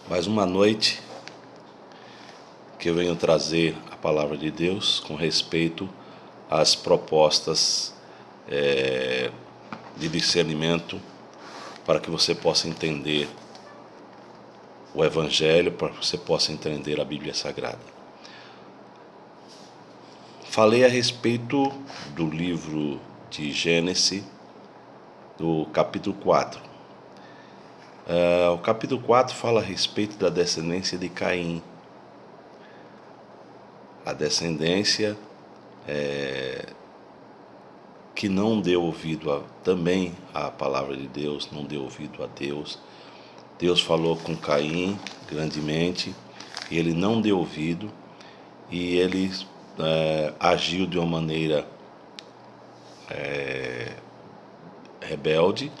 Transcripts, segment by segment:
Mais uma noite que eu venho trazer a palavra de Deus com respeito às propostas de discernimento para que você possa entender o Evangelho, para que você possa entender a Bíblia Sagrada. Falei a respeito do livro de Gênesis, do capítulo 4. O capítulo 4 fala a respeito da descendência de Caim. A descendência que não deu ouvido também à palavra de Deus, não deu ouvido a Deus. Deus falou com Caim grandemente, e ele não deu ouvido, e ele agiu de uma maneira rebelde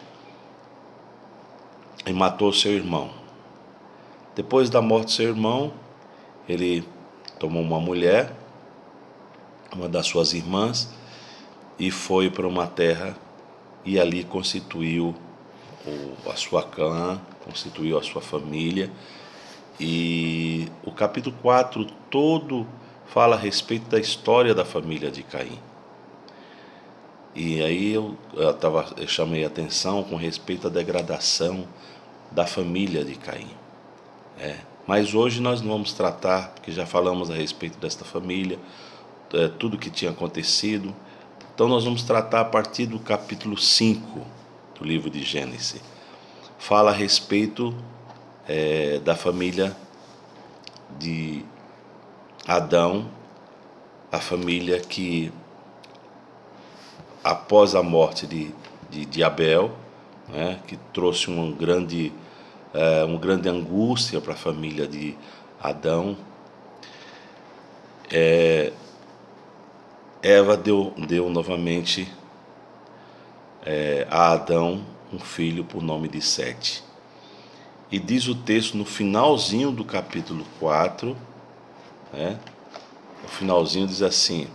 e matou seu irmão. Depois da morte do seu irmão, ele tomou uma mulher, uma das suas irmãs, e foi para uma terra e ali constituiu a sua clã, constituiu a sua família. E o capítulo 4 todo fala a respeito da história da família de Caim. E aí eu chamei a atenção com respeito à degradação da família de Caim. Mas hoje nós não vamos tratar, porque já falamos a respeito desta família, tudo que tinha acontecido. Então nós vamos tratar a partir do capítulo 5 do livro de Gênesis. Fala a respeito da família de Adão, a família que, após a morte de Abel, que trouxe uma grande angústia para a família de Adão, Eva deu novamente a Adão um filho por nome de Sete. E diz o texto no finalzinho do capítulo 4, o finalzinho diz assim: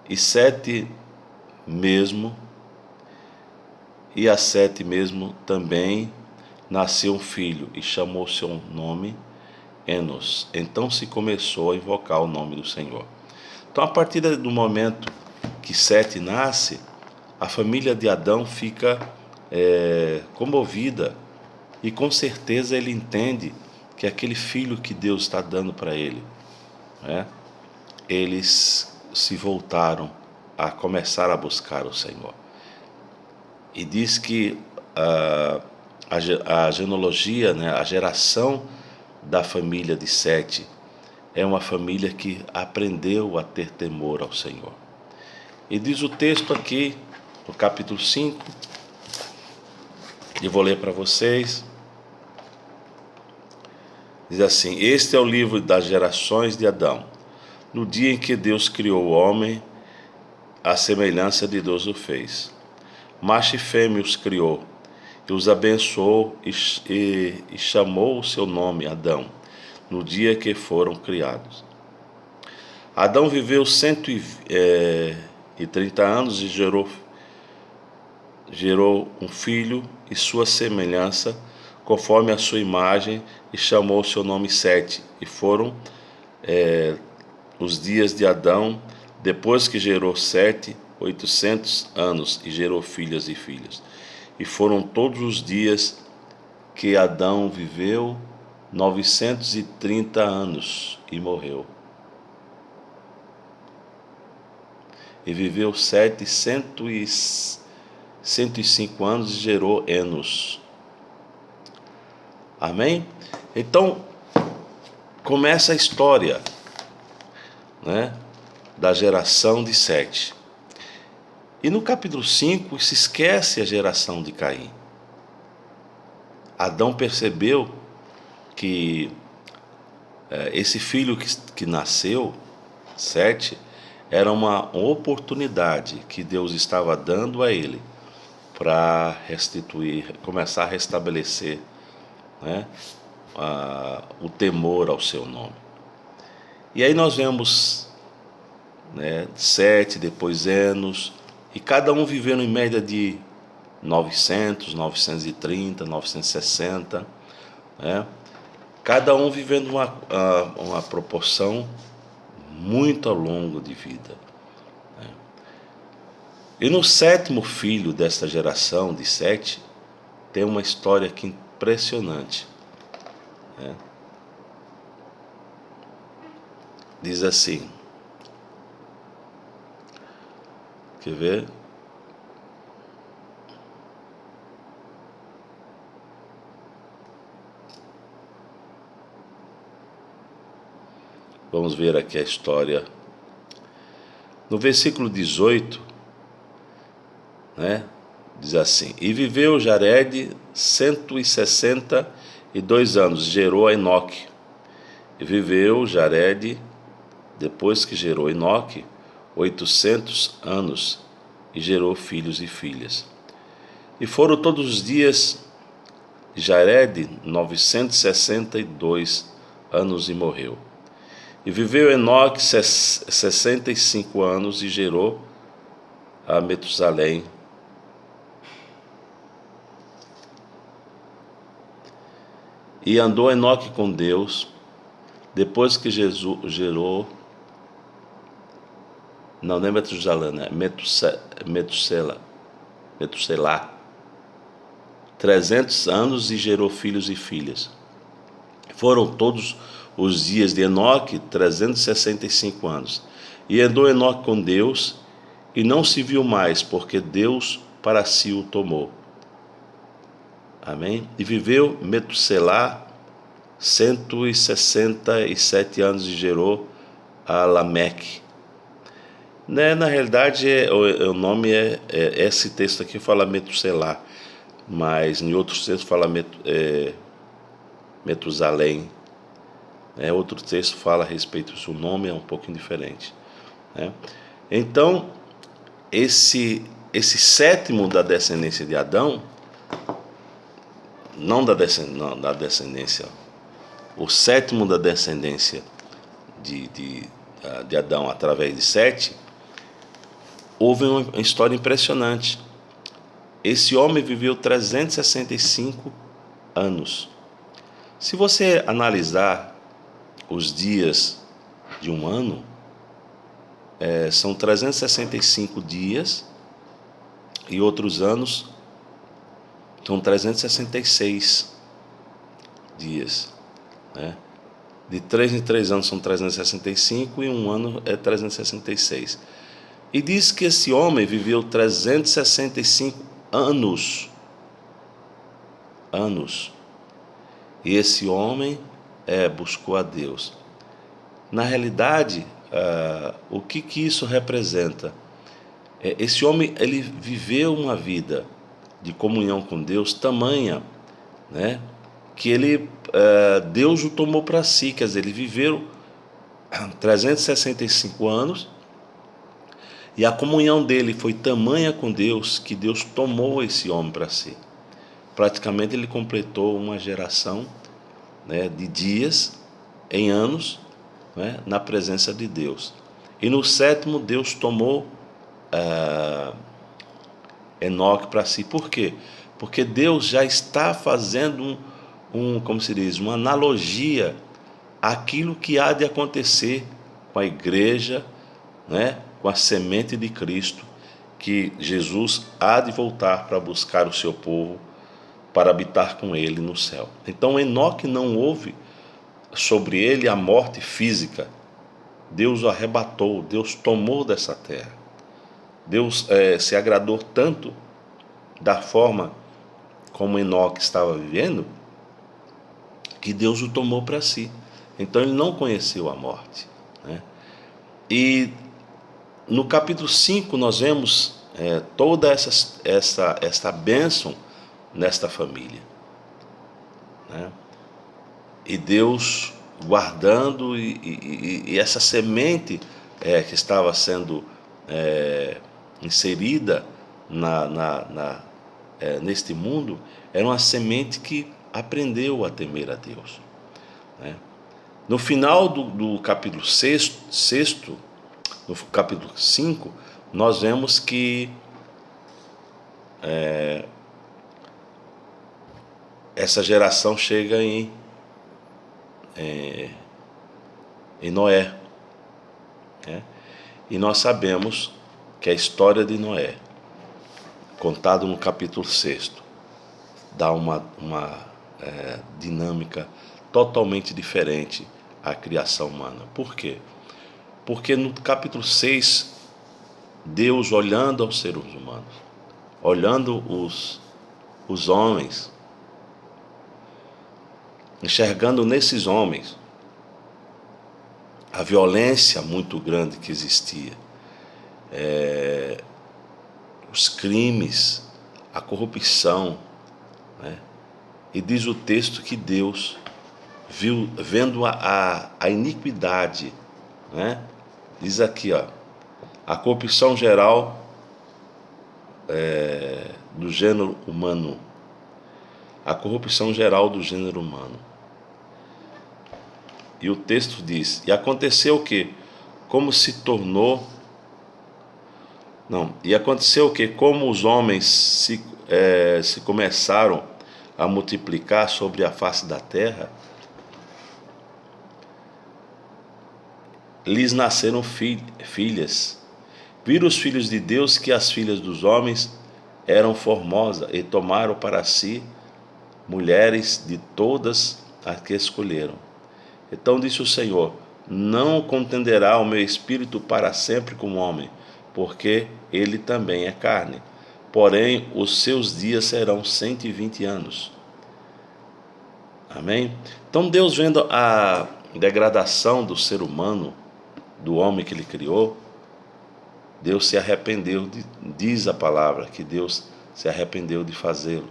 e a Sete mesmo também nasceu um filho, e chamou seu nome Enos. Então se começou a invocar o nome do Senhor. Então, a partir do momento que Sete nasce, a família de Adão fica comovida, e com certeza ele entende que aquele filho que Deus está dando para ele, eles se voltaram a começar a buscar o Senhor. E diz que a genealogia, a geração da família de Sete é uma família que aprendeu a ter temor ao Senhor. E diz o texto aqui, no capítulo 5, e vou ler para vocês. Diz assim: este é o livro das gerações de Adão. No dia em que Deus criou o homem, a semelhança de Deus o fez. Macho e fêmea os criou, e os abençoou, e chamou o seu nome Adão, no dia que foram criados. Adão viveu 130 anos e gerou um filho e sua semelhança, conforme a sua imagem, e chamou o seu nome Sete. E foram os dias de Adão, depois que gerou Sete, 800 anos, e gerou filhas e filhos. E foram todos os dias que Adão viveu 930 anos e morreu. E viveu 105 anos e gerou Enos. Amém? Então, começa a história, da geração de Sete. E no capítulo 5 se esquece a geração de Caim. Adão percebeu que esse filho que nasceu, Sete, era uma oportunidade que Deus estava dando a ele para restituir, começar a restabelecer o temor ao seu nome. E aí nós vemos Sete, depois Enos, e cada um vivendo em média de 900, 930, 960, né? Cada um vivendo uma proporção muito ao longo de vida, né? E no sétimo filho desta geração de Sete, tem uma história aqui impressionante, né? Diz assim, quer ver? Vamos ver aqui a história. No versículo 18, né, diz assim: E viveu Jared 162 anos, gerou a Enoque. E viveu Jared, depois que gerou Enoque, 800 anos, e gerou filhos e filhas. E foram todos os dias de Jared 962 anos e morreu. E viveu Enoque 65 anos e gerou a Metusalém. E andou Enoque com Deus, depois que Jesus gerou... Não é Metusalém, né? Metuselá. 300 anos e gerou filhos e filhas. Foram todos os dias de Enoque 365 anos. E andou Enoque com Deus, e não se viu mais, porque Deus para si o tomou. Amém? E viveu Metuselá 167 anos e gerou a Lameque. Né, na realidade, o nome esse texto aqui fala Metuselá, mas em outros textos fala Metusalém. Outro texto fala a respeito disso, o nome é um pouquinho diferente, né? Então, esse sétimo da descendência de Adão, não da descendência, o sétimo da descendência de Adão através de Sete, houve uma história impressionante. Esse homem viveu 365 anos. Se você analisar os dias de um ano, são 365 dias, e outros anos são 366 dias, né? De 3 em 3 anos são 365 e um ano é 366. E diz que esse homem viveu 365 anos. E esse homem buscou a Deus. Na realidade, o que isso representa? Esse homem, ele viveu uma vida de comunhão com Deus tamanha, né, que Deus o tomou para si. Quer dizer, ele viveu 365 anos, e a comunhão dele foi tamanha com Deus que Deus tomou esse homem para si. Praticamente ele completou uma geração, né, de dias em anos, né, na presença de Deus. E no sétimo Deus tomou Enoque para si. Por quê? Porque Deus já está fazendo como se diz, uma analogia àquilo que há de acontecer com a igreja, né, com a semente de Cristo, que Jesus há de voltar para buscar o seu povo, para habitar com ele no céu. Então Enoque não houve sobre ele a morte física. Deus o arrebatou, Deus tomou dessa terra. Deus se agradou tanto da forma como Enoque estava vivendo, que Deus o tomou para si. Então ele não conheceu a morte, né? E no capítulo 5 nós vemos toda essa bênção nesta família, né? E Deus guardando, e essa semente que estava sendo inserida neste mundo, era uma semente que aprendeu a temer a Deus, né? No final do capítulo 6, no capítulo 5, nós vemos que essa geração chega em Noé, né? E nós sabemos que a história de Noé, contado no capítulo 6, dá uma dinâmica totalmente diferente à criação humana. Por quê? Porque no capítulo 6, Deus olhando aos seres humanos, olhando os homens, enxergando nesses homens a violência muito grande que existia, os crimes, a corrupção, né? E diz o texto que Deus, vendo a iniquidade, né? Diz aqui, ó, a corrupção geral do gênero humano, a corrupção geral do gênero humano. E o texto diz, e aconteceu o quê? E aconteceu que, como os homens se começaram a multiplicar sobre a face da terra, lhes nasceram filhas. Viram os filhos de Deus que as filhas dos homens eram formosas, e tomaram para si mulheres de todas as que escolheram. Então disse o Senhor: não contenderá o meu espírito para sempre com o homem, porque ele também é carne. Porém, os seus dias serão 120 anos. Amém? Então Deus, vendo a degradação do ser humano, do homem que ele criou, Deus se arrependeu, diz a palavra, que Deus se arrependeu de fazê-lo,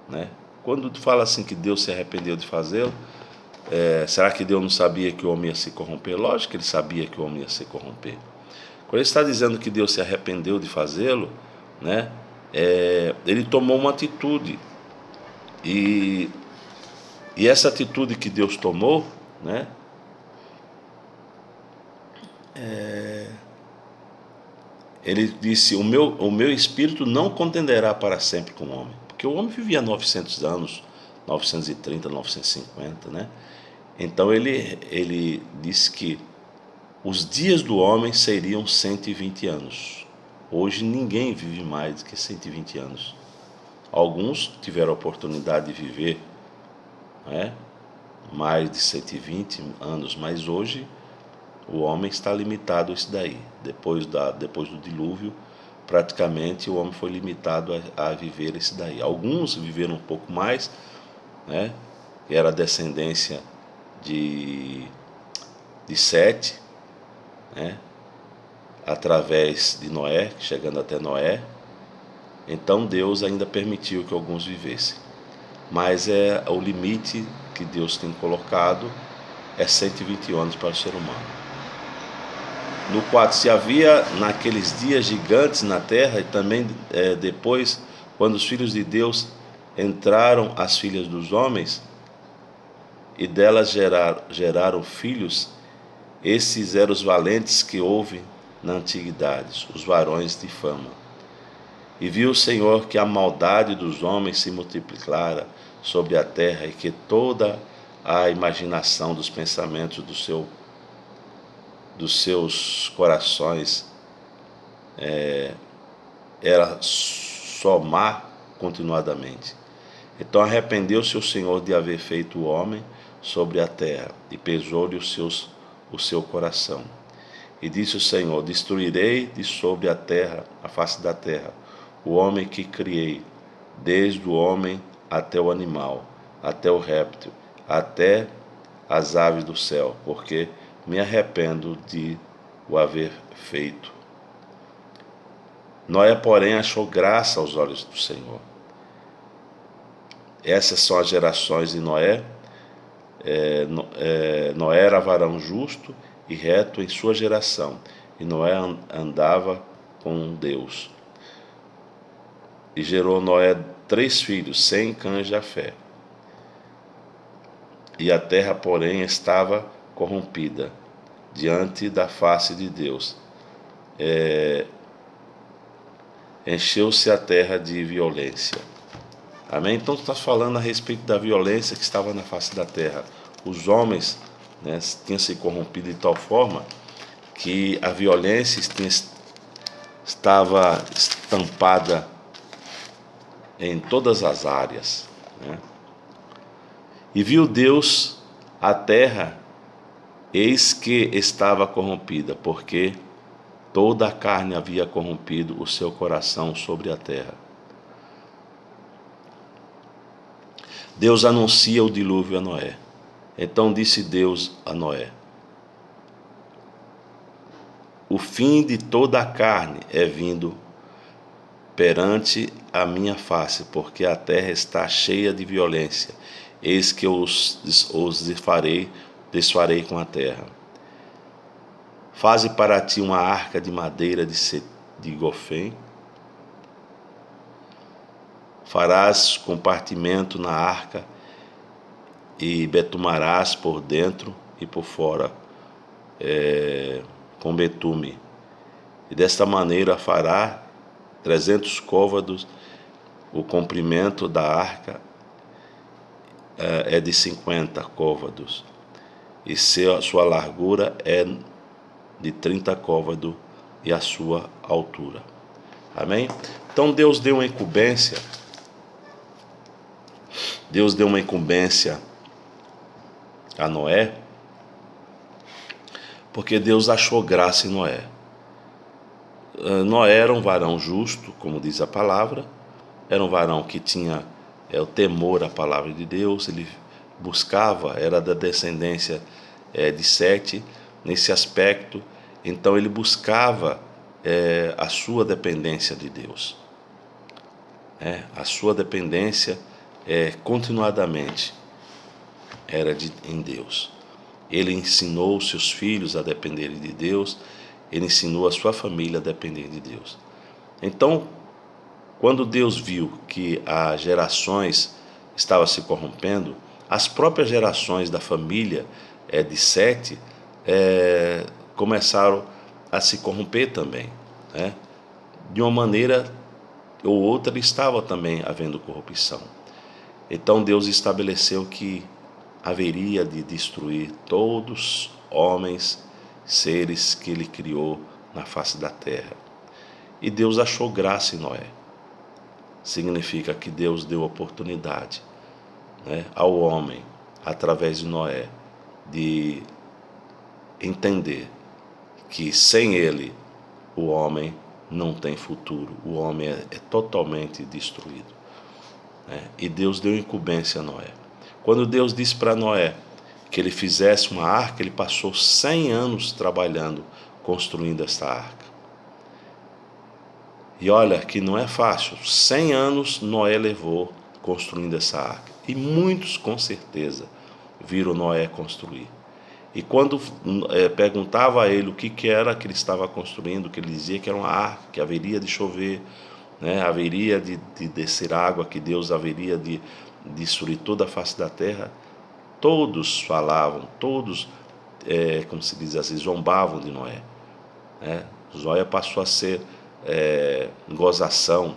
né? Quando tu fala assim que Deus se arrependeu de fazê-lo, será que Deus não sabia que o homem ia se corromper? Lógico que ele sabia que o homem ia se corromper. Quando ele está dizendo que Deus se arrependeu de fazê-lo, né, ele tomou uma atitude. E essa atitude que Deus tomou, né, ele disse: o meu espírito não contenderá para sempre com o homem. Porque o homem vivia 900 anos, 930, 950, né? Então ele disse que os dias do homem seriam 120 anos. Hoje ninguém vive mais do que 120 anos. Alguns tiveram a oportunidade de viver, né, mais de 120 anos, mas hoje o homem está limitado a isso daí. Depois do dilúvio, praticamente o homem foi limitado a viver isso daí. Alguns viveram um pouco mais, né, que era a descendência de Sete, né, através de Noé, chegando até Noé. Então Deus ainda permitiu que alguns vivessem. Mas o limite que Deus tem colocado é 120 anos para o ser humano. No 4, se havia naqueles dias gigantes na terra, e também depois, quando os filhos de Deus entraram as filhas dos homens, e delas geraram filhos, esses eram os valentes que houve na antiguidade, os varões de fama. E viu o Senhor que a maldade dos homens se multiplicara sobre a terra, e que toda a imaginação dos pensamentos dos seus corações era só má continuadamente. Então arrependeu-se o Senhor de haver feito o homem sobre a terra, e pesou-lhe o seu coração. E disse o Senhor: destruirei de sobre a terra, a face da terra, o homem que criei, desde o homem até o animal, até o réptil, até as aves do céu, porque me arrependo de o haver feito. Noé, porém, achou graça aos olhos do Senhor. Essas são as gerações de Noé. Noé era varão justo e reto em sua geração, e Noé andava com Deus. E gerou Noé 3 filhos, Sem, Cã e Jafé. E a terra, porém, estava corrompida diante da face de Deus. Encheu-se a terra de violência. Amém? Então está falando a respeito da violência que estava na face da terra. Os homens, né, tinham se corrompido de tal forma que a violência estava estampada em todas as áreas, né? E viu Deus a terra, eis que estava corrompida, porque toda a carne havia corrompido o seu coração sobre a terra. Deus anuncia o dilúvio a Noé. Então disse Deus a Noé: o fim de toda a carne é vindo perante a minha face, porque a terra está cheia de violência. Eis que os desfarei com a terra. Faze para ti uma arca de madeira de gofém. Farás compartimento na arca e betumarás por dentro e por fora com betume. E desta maneira fará 300 côvados. O comprimento da arca é de 50 côvados, e sua largura é de 30 côvados, e a sua altura. Amém? Então Deus deu uma incumbência. Deus deu uma incumbência a Noé, porque Deus achou graça em Noé. Noé era um varão justo, como diz a palavra, era um varão que tinha o temor à palavra de Deus, ele buscava, era da descendência de Sete, nesse aspecto, então ele buscava a sua dependência de Deus, a sua dependência continuadamente era em Deus. Ele ensinou seus filhos a dependerem de Deus, ele ensinou a sua família a depender de Deus. Então, quando Deus viu que as gerações estavam se corrompendo, as próprias gerações da família de Sete começaram a se corromper também, né? De uma maneira ou outra estava também havendo corrupção. Então Deus estabeleceu que haveria de destruir todos homens, seres que ele criou na face da terra. E Deus achou graça em Noé. Significa que Deus deu oportunidade, né, ao homem, através de Noé, de entender que sem ele o homem não tem futuro, o homem é totalmente destruído, né? E Deus deu incumbência a Noé. Quando Deus disse para Noé que ele fizesse uma arca, ele passou 100 anos trabalhando, construindo essa arca. E olha que não é fácil, 100 anos Noé levou construindo essa arca. E muitos, com certeza, viram Noé construir. E quando perguntava a ele o que era que ele estava construindo, que ele dizia que era uma arca, que haveria de chover, né, haveria de descer água, que Deus haveria de destruir toda a face da terra, todos falavam, todos, como se diz assim, zombavam de Noé, né? Noé passou a ser gozação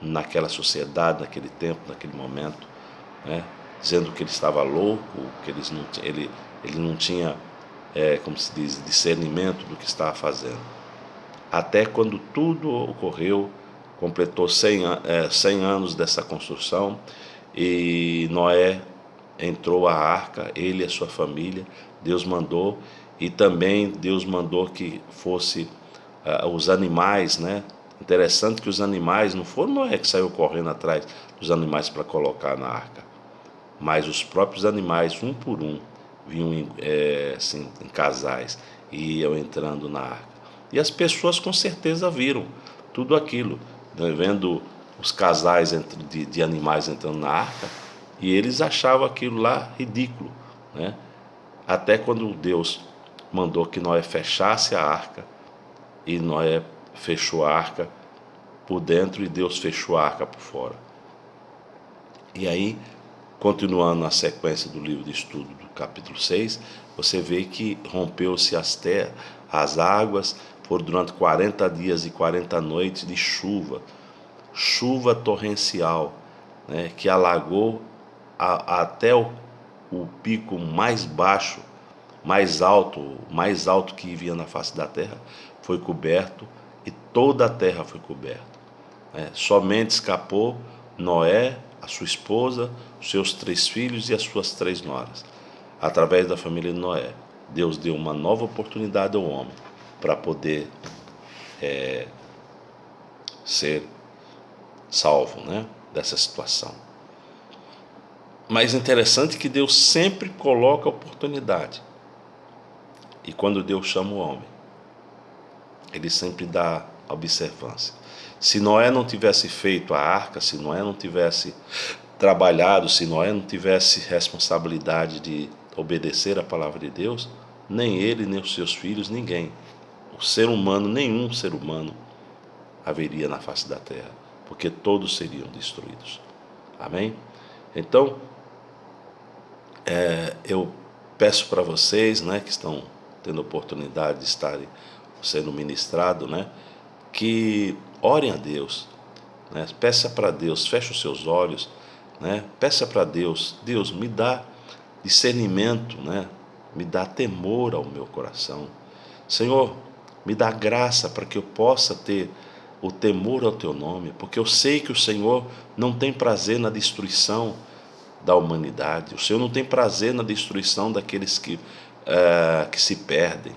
naquela sociedade, naquele tempo, naquele momento, né? Dizendo que ele estava louco, que ele não tinha, como se diz, discernimento do que estava fazendo. Até quando tudo ocorreu, completou 100 anos dessa construção, e Noé entrou à arca, ele e a sua família, Deus mandou, e também Deus mandou que fosse os animais, né? Interessante que os animais, não foram Noé que saiu correndo atrás dos animais para colocar na arca, mas os próprios animais, um por um, vinham assim, em casais e iam entrando na arca. E as pessoas com certeza viram tudo aquilo, né? Vendo os casais de animais entrando na arca, e eles achavam aquilo lá ridículo, né? Até quando Deus mandou que Noé fechasse a arca, e Noé fechou a arca por dentro e Deus fechou a arca por fora. E aí, continuando a sequência do livro de estudo do capítulo 6, você vê que rompeu-se as águas, foram durante 40 dias e 40 noites de chuva torrencial, né, que alagou até o pico mais baixo, mais alto que havia na face da terra, foi coberto e toda a terra foi coberta. Somente escapou Noé, a sua esposa, os seus 3 filhos e as suas 3 noras. Através da família de Noé, Deus deu uma nova oportunidade ao homem para poder ser salvo, né, dessa situação. Mas é interessante que Deus sempre coloca oportunidade. E quando Deus chama o homem, Ele sempre dá observância. Se Noé não tivesse feito a arca, se Noé não tivesse trabalhado, se Noé não tivesse responsabilidade de obedecer a palavra de Deus, nem ele, nem os seus filhos, ninguém, o ser humano, nenhum ser humano haveria na face da terra, porque todos seriam destruídos. Amém? Então, eu peço para vocês, né, que estão tendo oportunidade de estarem sendo ministrados, né, que orem a Deus, né, peça para Deus, feche os seus olhos, né, peça para Deus, Deus me dá discernimento, né, me dá temor ao meu coração. Senhor, me dá graça para que eu possa ter o temor ao teu nome, porque eu sei que o Senhor não tem prazer na destruição da humanidade. O Senhor não tem prazer na destruição daqueles que se perdem,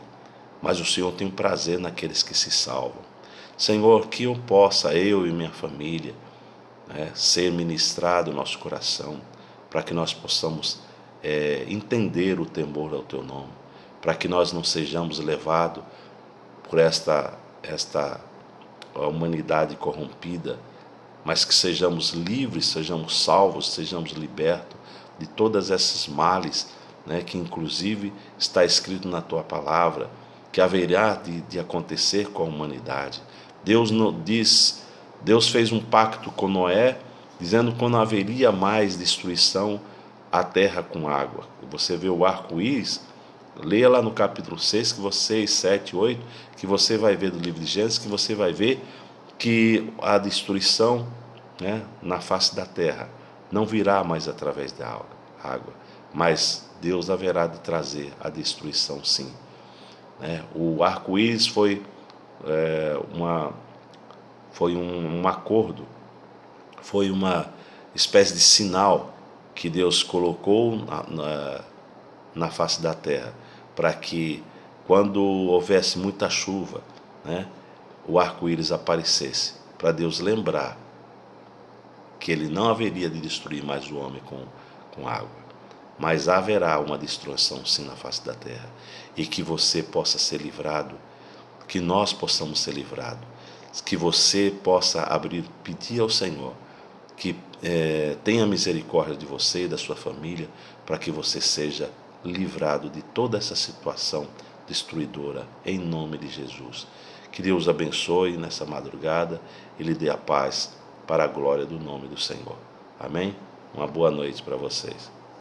mas o Senhor tem prazer naqueles que se salvam. Senhor, que eu possa, eu e minha família, ser ministrado no nosso coração, para que nós possamos entender o temor ao teu nome, para que nós não sejamos levados por esta humanidade corrompida, mas que sejamos livres, sejamos salvos, sejamos libertos de todas essas males, né, que inclusive está escrito na tua palavra, que haverá de acontecer com a humanidade. Deus fez um pacto com Noé, dizendo que não haveria mais destruição à terra com água. Você vê o arco-íris, leia lá no capítulo 6, que você, 7, 8, que você vai ver do livro de Gênesis, que você vai ver que a destruição, né, na face da terra não virá mais através da água, mas Deus haverá de trazer a destruição, sim. O arco-íris foi um acordo, foi uma espécie de sinal que Deus colocou na face da terra, para que quando houvesse muita chuva, né, o arco-íris aparecesse, para Deus lembrar que Ele não haveria de destruir mais o homem com água, mas haverá uma destruição sim na face da terra, e que você possa ser livrado, que nós possamos ser livrados, que você possa pedir ao Senhor que tenha misericórdia de você e da sua família, para que você seja livrado de toda essa situação destruidora, em nome de Jesus. Que Deus abençoe nessa madrugada e lhe dê a paz para a glória do nome do Senhor. Amém? Uma boa noite para vocês.